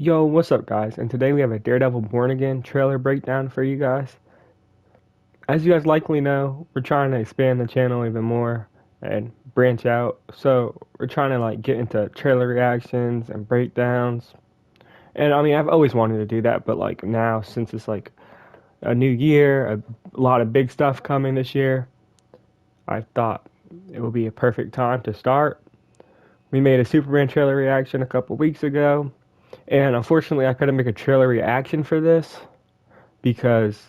Yo, what's up, guys? And today we have a Daredevil Born Again trailer breakdown for you guys. As you guys likely know, we're trying to expand the channel even more and branch out. So we're trying to get into trailer reactions and breakdowns. And I mean, I've always wanted to do that, but now since it's a new year, a lot of big stuff coming this year, I thought it would be a perfect time to start. We made a Superman trailer reaction a couple weeks ago, and unfortunately, I couldn't make a trailer reaction for this because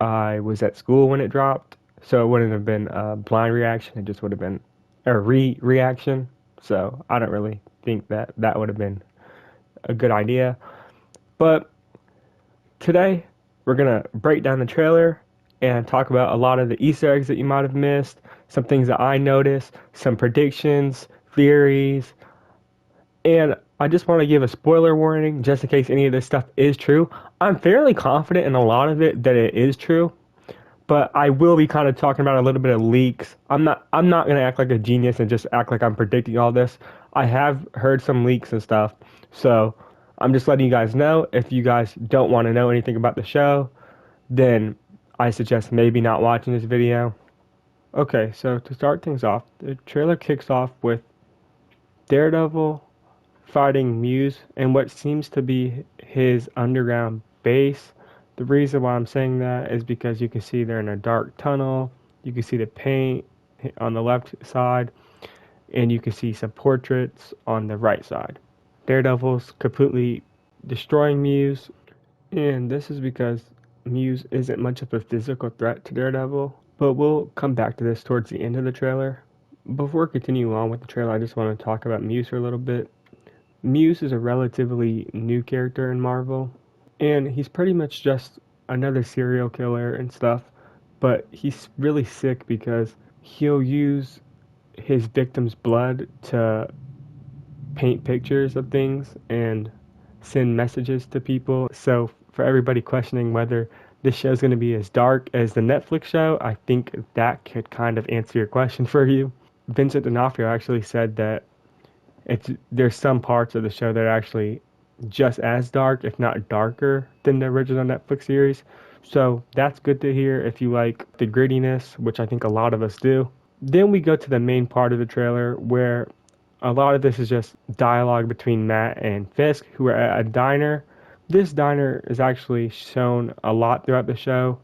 I was at school when it dropped, so it wouldn't have been a blind reaction. It just would have been a reaction. So I don't really think that that would have been a good idea. But today, we're gonna break down the trailer and talk about a lot of the Easter eggs that you might have missed, some things that I noticed, some predictions, theories, and I just want to give a spoiler warning just in case any of this stuff is true. I'm fairly confident in a lot of it that it is true, but I will be kind of talking about a little bit of leaks. I'm not going to act like a genius and just act like I'm predicting all this. I have heard some leaks and stuff. So, I'm just letting you guys know. If you guys don't want to know anything about the show, then I suggest maybe not watching this video. Okay, so to start things off, the trailer kicks off with Daredevil fighting Muse in what seems to be his underground base. The reason why I'm saying that is because you can see they're in a dark tunnel. You can see the paint on the left side, and you can see some portraits on the right side. Daredevil's completely destroying Muse, and this is because Muse isn't much of a physical threat to Daredevil, but we'll come back to this towards the end of the trailer. Before continuing on with the trailer, I just want to talk about Muse for a little bit. Muse is a relatively new character in Marvel, and he's pretty much just another serial killer and stuff, but he's really sick because he'll use his victim's blood to paint pictures of things and send messages to people. So for everybody questioning whether this show's going to be as dark as the Netflix show, I think that could kind of answer your question for you. Vincent D'Onofrio actually said that there's some parts of the show that are actually just as dark, if not darker, than the original Netflix series. So that's good to hear if you like the grittiness, which I think a lot of us do. Then we go to the main part of the trailer where a lot of this is just dialogue between Matt and Fisk, who are at a diner. This diner is actually shown a lot throughout the show.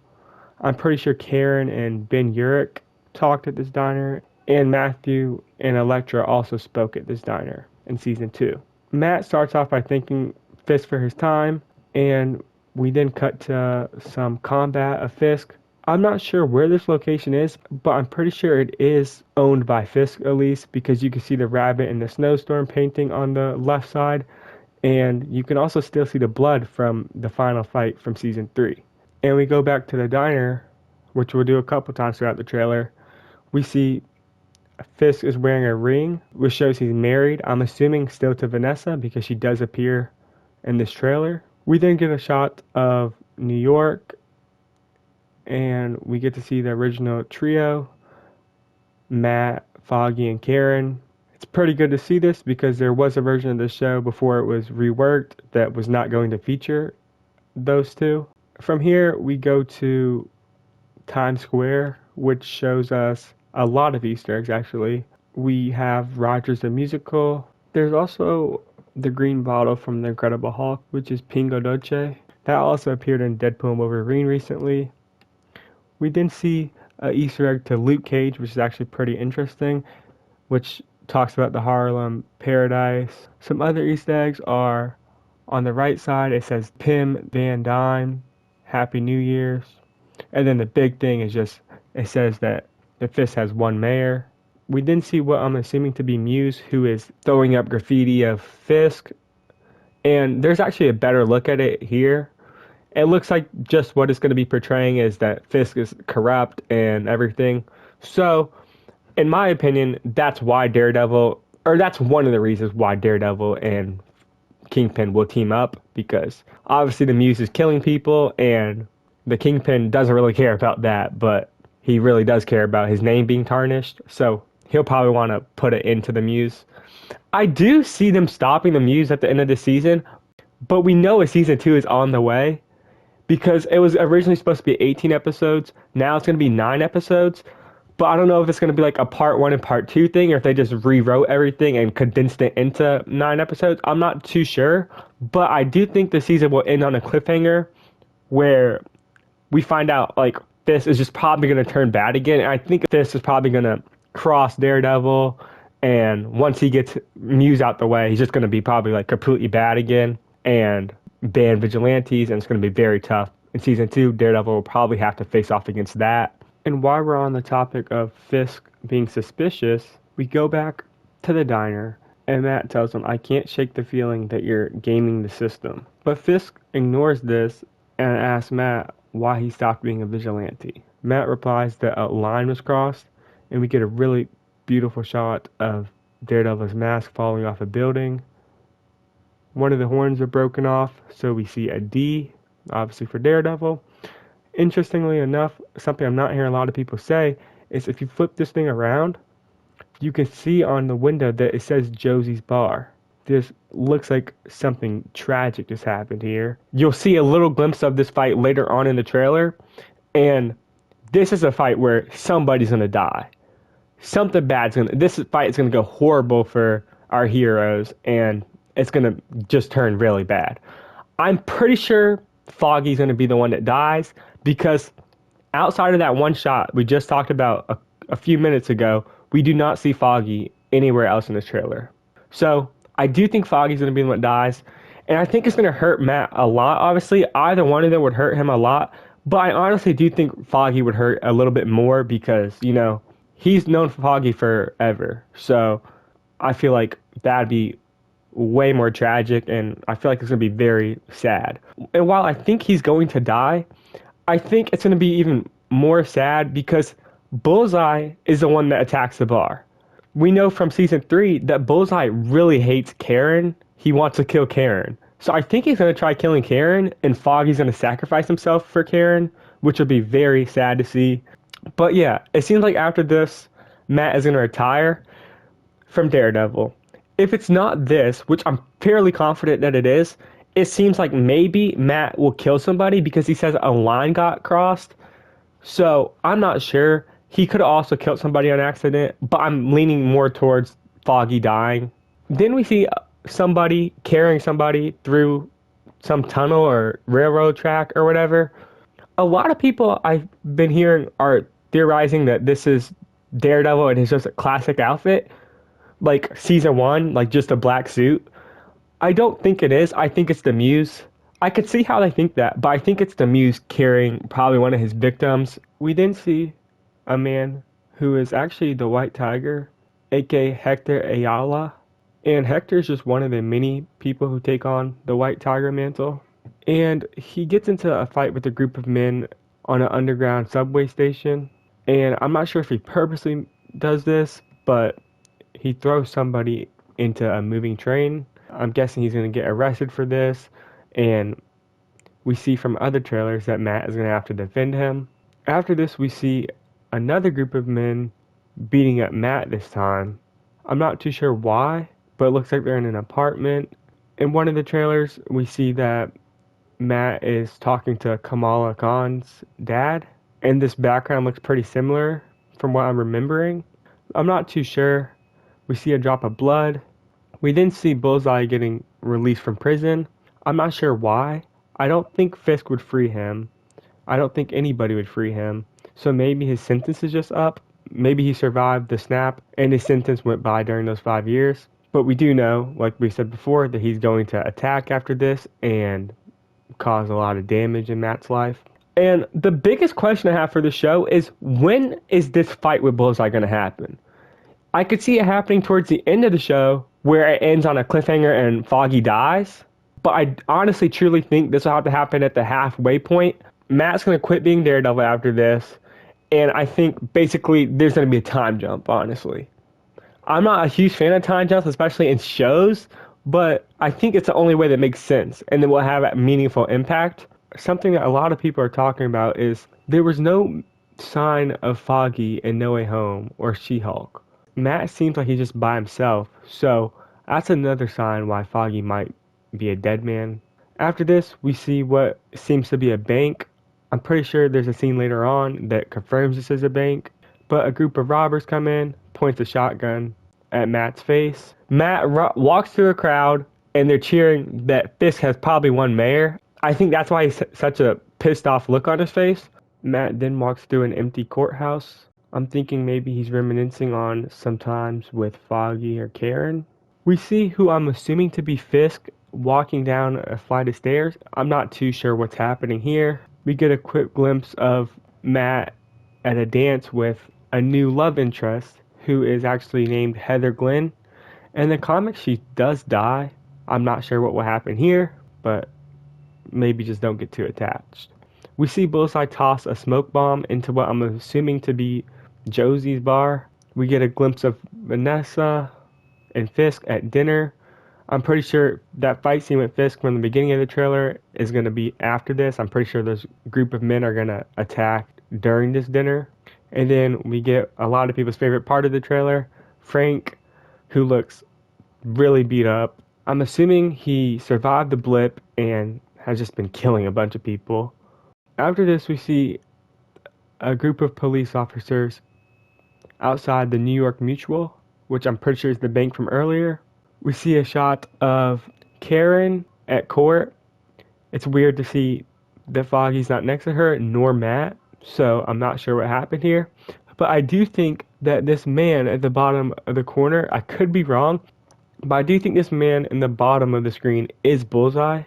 I'm pretty sure Karen and Ben Urich talked at this diner, and Matthew and Elektra also spoke at this diner in season 2. Matt starts off by thanking Fisk for his time, and we then cut to some combat of Fisk. I'm not sure where this location is, but I'm pretty sure it is owned by Fisk at least, because you can see the rabbit and the snowstorm painting on the left side, and you can also still see the blood from the final fight from season 3. And we go back to the diner, which we'll do a couple times throughout the trailer. We see Fisk is wearing a ring, which shows he's married. I'm assuming still to Vanessa because she does appear in this trailer. We then get a shot of New York, and we get to see the original trio, Matt, Foggy, and Karen. It's pretty good to see this because there was a version of the show before it was reworked that was not going to feature those two. From here, we go to Times Square, which shows us a lot of Easter eggs, actually. We have Rogers the Musical. There's also the green bottle from The Incredible Hulk, which is Pingo Doce. That also appeared in Deadpool and Wolverine recently. We then see an Easter egg to Luke Cage, which is actually pretty interesting, which talks about the Harlem Paradise. Some other Easter eggs are on the right side, it says Pim Van Dyne, Happy New Year's. And then the big thing is just, it says that the Fisk has one mayor. We then see what I'm assuming to be Muse, who is throwing up graffiti of Fisk. And there's actually a better look at it here. It looks like just what it's going to be portraying is that Fisk is corrupt and everything. So, in my opinion, that's why Daredevil, or that's one of the reasons why Daredevil and Kingpin will team up. Because obviously the Muse is killing people and the Kingpin doesn't really care about that, but he really does care about his name being tarnished, so he'll probably want to put it into the Muse. I do see them stopping the Muse at the end of the season, but we know a season 2 is on the way because it was originally supposed to be 18 episodes. Now it's going to be 9 episodes. But I don't know if it's going to be like a part 1 and part 2 thing or if they just rewrote everything and condensed it into 9 episodes. I'm not too sure. But I do think the season will end on a cliffhanger where we find out like Fisk is just probably going to turn bad again. And I think Fisk is probably going to cross Daredevil. And once he gets Muse out the way, he's just going to be probably like completely bad again and ban vigilantes. And it's going to be very tough. In season 2, Daredevil will probably have to face off against that. And while we're on the topic of Fisk being suspicious, we go back to the diner and Matt tells him, I can't shake the feeling that you're gaming the system. But Fisk ignores this and asks Matt why he stopped being a vigilante. Matt replies that a line was crossed, and we get a really beautiful shot of Daredevil's mask falling off a building. One of the horns are broken off, so we see a D, obviously for Daredevil. Interestingly enough, something I'm not hearing a lot of people say is if you flip this thing around, you can see on the window that it says Josie's Bar. This looks like something tragic just happened here. You'll see a little glimpse of this fight later on in the trailer, and this is a fight where somebody's gonna die. Something bad's gonna. This fight is gonna go horrible for our heroes, and it's gonna just turn really bad. I'm pretty sure Foggy's gonna be the one that dies because outside of that one shot we just talked about a few minutes ago, we do not see Foggy anywhere else in this trailer. So I do think Foggy's going to be the one that dies. And I think it's going to hurt Matt a lot, obviously. Either one of them would hurt him a lot. But I honestly do think Foggy would hurt a little bit more because, you know, he's known Foggy forever. So I feel like that'd be way more tragic. And I feel like it's going to be very sad. And while I think he's going to die, I think it's going to be even more sad because Bullseye is the one that attacks the bar. We know from season 3 that Bullseye really hates Karen. He wants to kill Karen. So I think he's going to try killing Karen, and Foggy's going to sacrifice himself for Karen, which will be very sad to see. But yeah, it seems like after this, Matt is going to retire from Daredevil. If it's not this, which I'm fairly confident that it is, it seems like maybe Matt will kill somebody because he says a line got crossed. So I'm not sure. He could have also killed somebody on accident, but I'm leaning more towards Foggy dying. Then we see somebody carrying somebody through some tunnel or railroad track or whatever. A lot of people I've been hearing are theorizing that this is Daredevil and it's just a classic outfit, like season 1, like just a black suit. I don't think it is. I think it's the Muse. I could see how they think that, but I think it's the Muse carrying probably one of his victims. We then see a man who is actually the White Tiger, aka Hector Ayala. And Hector is just one of the many people who take on the White Tiger mantle. And he gets into a fight with a group of men on an underground subway station. And I'm not sure if he purposely does this, but he throws somebody into a moving train. I'm guessing he's going to get arrested for this. And we see from other trailers that Matt is going to have to defend him. After this, we see another group of men beating up Matt this time. I'm not too sure why, but it looks like they're in an apartment. In one of the trailers, we see that Matt is talking to Kamala Khan's dad, and this background looks pretty similar from what I'm remembering. I'm not too sure. We see a drop of blood. We then see Bullseye getting released from prison. I'm not sure why. I don't think Fisk would free him. I don't think anybody would free him. So maybe his sentence is just up. Maybe he survived the snap and his sentence went by during those 5 years. But we do know, like we said before, that he's going to attack after this and cause a lot of damage in Matt's life. And the biggest question I have for the show is, when is this fight with Bullseye going to happen? I could see it happening towards the end of the show where it ends on a cliffhanger and Foggy dies. But I honestly truly think this will have to happen at the halfway point. Matt's going to quit being Daredevil after this. And I think basically there's going to be a time jump, honestly. I'm not a huge fan of time jumps, especially in shows, but I think it's the only way that makes sense and it will have a meaningful impact. Something that a lot of people are talking about is there was no sign of Foggy in No Way Home or She-Hulk. Matt seems like he's just by himself, so that's another sign why Foggy might be a dead man. After this, we see what seems to be a bank. I'm pretty sure there's a scene later on that confirms this is a bank. But a group of robbers come in, points a shotgun at Matt's face. Matt walks through a crowd, and they're cheering that Fisk has probably won mayor. I think that's why he's such a pissed off look on his face. Matt then walks through an empty courthouse. I'm thinking maybe he's reminiscing on sometimes with Foggy or Karen. We see who I'm assuming to be Fisk walking down a flight of stairs. I'm not too sure what's happening here. We get a quick glimpse of Matt at a dance with a new love interest who is actually named Heather Glenn. In the comics, she does die. I'm not sure what will happen here, but maybe just don't get too attached. We see Bullseye toss a smoke bomb into what I'm assuming to be Josie's bar. We get a glimpse of Vanessa and Fisk at dinner. I'm pretty sure that fight scene with Fisk from the beginning of the trailer is going to be after this. I'm pretty sure this group of men are going to attack during this dinner. And then we get a lot of people's favorite part of the trailer, Frank, who looks really beat up. I'm assuming he survived the blip and has just been killing a bunch of people. After this, we see a group of police officers outside the New York Mutual, which I'm pretty sure is the bank from earlier. We see a shot of Karen at court. It's weird to see that Foggy's not next to her, nor Matt, so I'm not sure what happened here. But I do think that this man at the bottom of the corner, I could be wrong, but I do think this man in the bottom of the screen is Bullseye.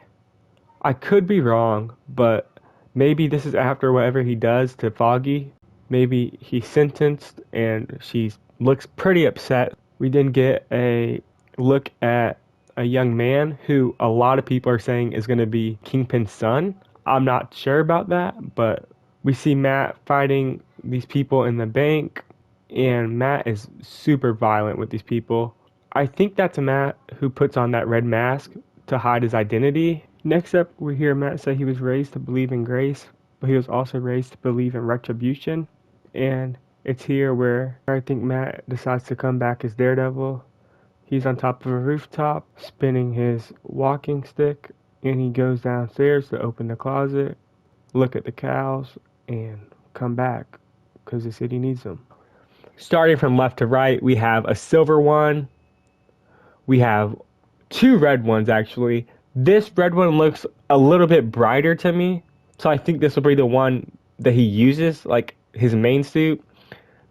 I could be wrong, but maybe this is after whatever he does to Foggy. Maybe he's sentenced and she looks pretty upset. We then get a look at a young man who a lot of people are saying is going to be Kingpin's son. I'm not sure about that, but we see Matt fighting these people in the bank, and Matt is super violent with these people. I think that's Matt who puts on that red mask to hide his identity. Next up, we hear Matt say he was raised to believe in grace, but he was also raised to believe in retribution. And it's here where I think Matt decides to come back as Daredevil. He's on top of a rooftop, spinning his walking stick, and he goes downstairs to open the closet, look at the cows, and come back, because the city needs them. Starting from left to right, we have a silver one. We have two red ones, actually. This red one looks a little bit brighter to me, so I think this will be the one that he uses, like his main suit.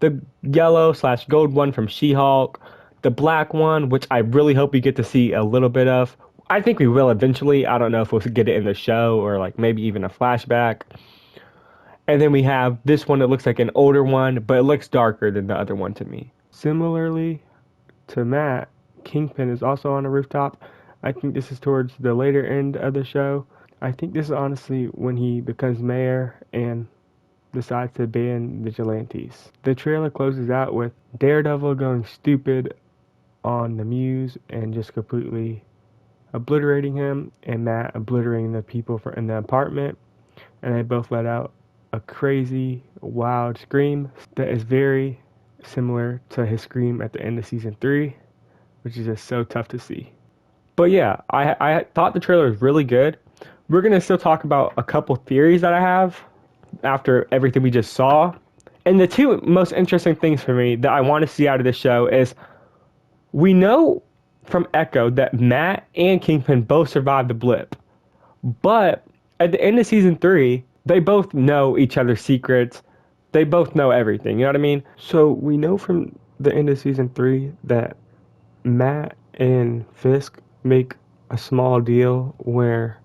The yellow/gold one from She-Hulk. The black one, which I really hope we get to see a little bit of. I think we will eventually. I don't know if we'll get it in the show or like maybe even a flashback. And then we have this one that looks like an older one, but it looks darker than the other one to me. Similarly to Matt, Kingpin is also on a rooftop. I think this is towards the later end of the show. I think this is honestly when he becomes mayor and decides to ban vigilantes. The trailer closes out with Daredevil going stupid on the Muse and just completely obliterating him, and Matt obliterating the people in the apartment, and they both let out a crazy, wild scream that is very similar to his scream at the end of season 3, which is just so tough to see. But yeah, I thought the trailer was really good. We're going to still talk about a couple theories that I have after everything we just saw. And the two most interesting things for me that I want to see out of this show is we know from Echo that Matt and Kingpin both survived the blip. But at the end of season 3, they both know each other's secrets. They both know everything, you know what I mean? So we know from the end of season 3 that Matt and Fisk make a small deal where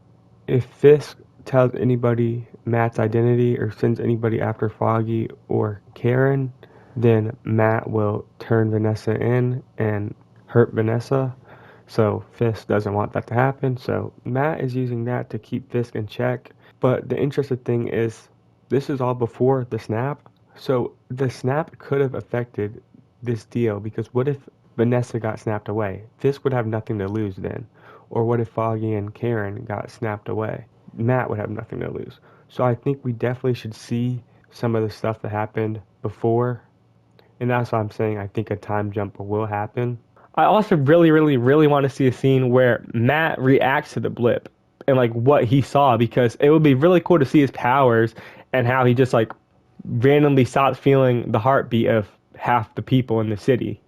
if Fisk tells anybody Matt's identity or sends anybody after Foggy or Karen, then Matt will turn Vanessa in and hurt Vanessa. So Fisk doesn't want that to happen. So Matt is using that to keep Fisk in check. But the interesting thing is this is all before the snap. So the snap could have affected this deal, because what if Vanessa got snapped away? Fisk would have nothing to lose then. Or what if Foggy and Karen got snapped away? Matt would have nothing to lose. So I think we definitely should see some of the stuff that happened before. And that's why I'm saying I think a time jump will happen. I also really want to see a scene where Matt reacts to the blip. and like what he saw, because it would be really cool to see his powers and how he just like randomly stopped feeling the heartbeat of half the people in the city.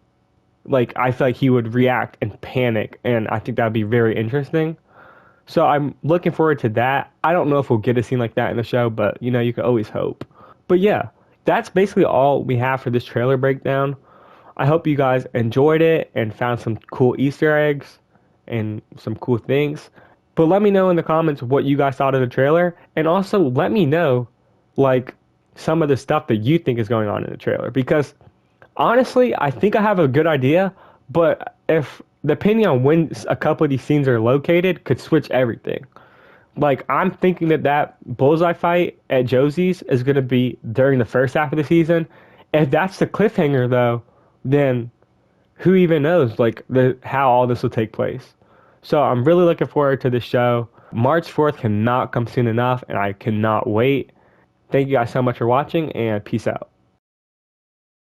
Like I feel like he would react and panic, and I think that'd be very interesting. So I'm looking forward to that. I don't know if we'll get a scene like that in the show, but you know, you can always hope. But yeah, that's basically all we have for this trailer breakdown. I hope you guys enjoyed it and found some cool Easter eggs and some cool things. But let me know in the comments what you guys thought of the trailer, and also let me know like some of the stuff that you think is going on in the trailer, because honestly, I think I have a good idea, but if depending on when a couple of these scenes are located, could switch everything. Like I'm thinking that that bullseye fight at Josie's is going to be during the first half of the season. If that's the cliffhanger, though, then who even knows like the how all this will take place. So I'm really looking forward to the show. March 4th cannot come soon enough, and I cannot wait. Thank you guys so much for watching, and peace out.